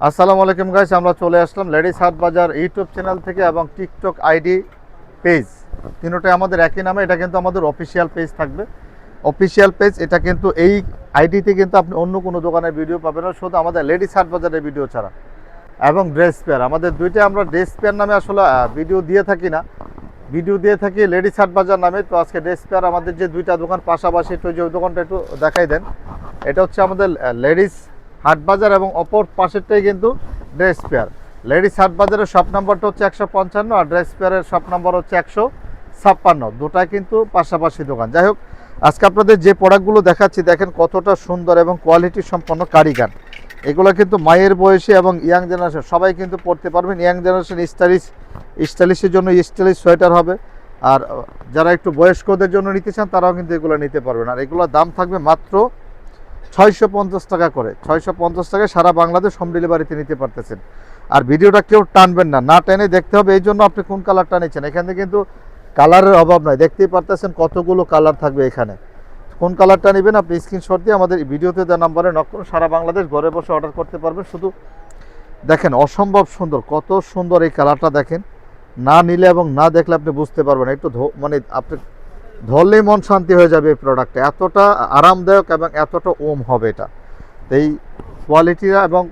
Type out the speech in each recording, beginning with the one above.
আসসালামু আলাইকুম গাইস, আমরা চলে আসলাম লেডিস হাট বাজার ইউটিউব চ্যানেল থেকে এবং টিকটক আইডি পেজ, তিনটাই আমাদের একই নামে। এটা কিন্তু আমাদের অফিসিয়াল পেজ থাকবে, অফিসিয়াল পেজ। এটা কিন্তু এই আইডিতে কিন্তু আপনি অন্য কোনো দোকানের ভিডিও পাবেন না, শুধু আমাদের লেডিস হাট বাজারের ভিডিও ছাড়া। এবং ড্রেস পেয়ার, আমাদের দুইটাই আমরা ড্রেস পেয়ার নামে আসলে ভিডিও দিয়ে থাকি না, ভিডিও দিয়ে থাকি লেডিস হাট বাজার নামে। তো আজকে ড্রেস পেয়ার আমাদের যে দুইটা দোকান পাশাপাশি, একটু যে দোকানটা একটু দেখাই দেন। এটা হচ্ছে আমাদের লেডিস হাট বাজার এবং অপর পাশেরটাই কিন্তু ড্রেস পেয়ার। লেডিস হাট বাজারের শপ নাম্বারটা হচ্ছে 155 আর ড্রেস পেয়ারের শপ নাম্বার হচ্ছে 156। দুটাই কিন্তু পাশাপাশি দোকান। যাই হোক, আজকে আপনাদের যে প্রোডাক্টগুলো দেখাচ্ছি দেখেন কতটা সুন্দর এবং কোয়ালিটি সম্পন্ন কারিগর। এগুলো কিন্তু মায়ের বয়সী এবং ইয়াং জেনারেশন সবাই কিন্তু পড়তে পারবেন। ইয়াং জেনারেশন স্টাইলিশের জন্য স্টাইলিশ সোয়েটার হবে, আর যারা একটু বয়স্কদের জন্য নিতে চান তারাও কিন্তু এগুলো নিতে পারবেন। আর এগুলোর দাম থাকবে মাত্র 650 টাকা করে। 650 টাকায় সারা বাংলাদেশ হোম ডেলিভারিতে নিতে পারতেছেন। আর ভিডিওটা কেউ টানবেন না, না টেনে দেখতে হবে। এই জন্য আপনি কোন কালারটা নিচ্ছেন, এখানে কিন্তু কালারের অভাব নয়। দেখতেই পারতেছেন কতগুলো কালার থাকবে এখানে। কোন কালারটা নেবেন আপনি স্ক্রিনশট দিয়ে আমাদের ভিডিওতে দেওয়া নাম্বারে নক করুন। সারা বাংলাদেশ ঘরে বসে অর্ডার করতে পারবেন। শুধু দেখেন অসম্ভব সুন্দর, কত সুন্দর এই কালারটা দেখেন। না নিলে এবং না দেখলে আপনি বুঝতে পারবেন। একটু মানে আপনি ধরলেই মন শান্তি হয়ে যাবে এই প্রোডাক্টটা। এতটা আরামদায়ক এবং এতটা ওম হবে এটা। এই কোয়ালিটিরা এবং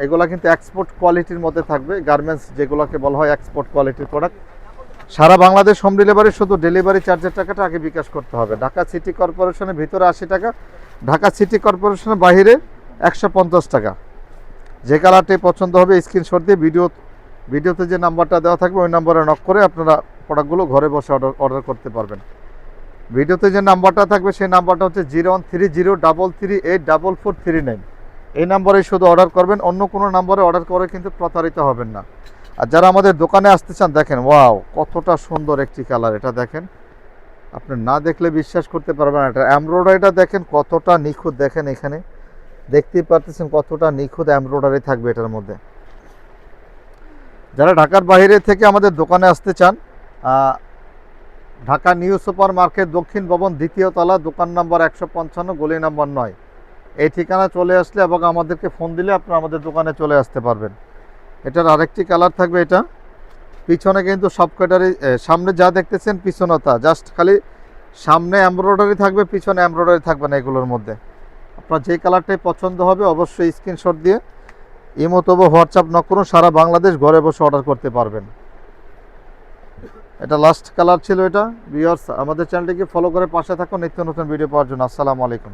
এগুলা কিন্তু এক্সপোর্ট কোয়ালিটির মধ্যে থাকবে। গার্মেন্টস যেগুলোকে বলা হয় এক্সপোর্ট কোয়ালিটির প্রোডাক্ট। সারা বাংলাদেশ হোম ডেলিভারি, শুধু ডেলিভারি চার্জের টাকাটা আগে বিকাশ করতে হবে। ঢাকা সিটি কর্পোরেশনের ভিতরে 80 টাকা, ঢাকা সিটি কর্পোরেশনের বাইরে 150 টাকা। যে কালারটি পছন্দ হবে স্ক্রিনশট দিয়ে ভিডিওতে যে নাম্বারটা দেওয়া থাকবে ওই নাম্বারে নক করে আপনারা প্রোডাক্টগুলো ঘরে বসে অর্ডার করতে পারবেন। ভিডিওতে যে নাম্বারটা থাকবে সেই নাম্বারটা হচ্ছে 013033844439। এই নাম্বারে শুধু অর্ডার করবেন, অন্য কোনো নাম্বারে অর্ডার করে কিন্তু প্রতারিত হবেন না। আর যারা আমাদের দোকানে আসতে চান দেখেন, ওয়াও কতটা সুন্দর একটি কালার। এটা দেখেন, আপনি না দেখলে বিশ্বাস করতে পারবেন না। এটা এমব্রয়ডারিটা দেখেন কতটা নিখুঁত। দেখেন এখানে দেখতেই পারতেছেন কতটা নিখুঁত এমব্রয়ডারি থাকবে এটার মধ্যে। যারা ঢাকার বাইরে থেকে আমাদের দোকানে আসতে চান, ঢাকা নিউ সুপার মার্কেট দক্ষিণ ভবন 2য় তলা, দোকান নাম্বার 155, গলি নাম্বার 9। এই ঠিকানা চলে আসলে এবং আমাদেরকে ফোন দিলে আপনারা আমাদের দোকানে চলে আসতে পারবেন। এটার আরেকটি কালার থাকবে। এটা পিছনে কিন্তু সব কটারই, সামনে যা দেখতেছেন পিছনে তা, জাস্ট খালি সামনে এমব্রয়ডারি থাকবে, পিছনে এমব্রয়ডারি থাকবে না। এগুলোর মধ্যে আপনার যে কালারটাই পছন্দ হবে অবশ্যই স্ক্রিনশট দিয়ে ইমো তবু হোয়াটসঅ্যাপ নক করুন। সারা বাংলাদেশ ঘরে বসে অর্ডার করতে পারবেন। এটা লাস্ট কালার ছিল। এটা ভিউয়ার্স, আমাদের চ্যানেলটিকে ফলো করে পাশে থাকুন নিত্য নতুন ভিডিও পাওয়ার জন্য। আসসালামু আলাইকুম।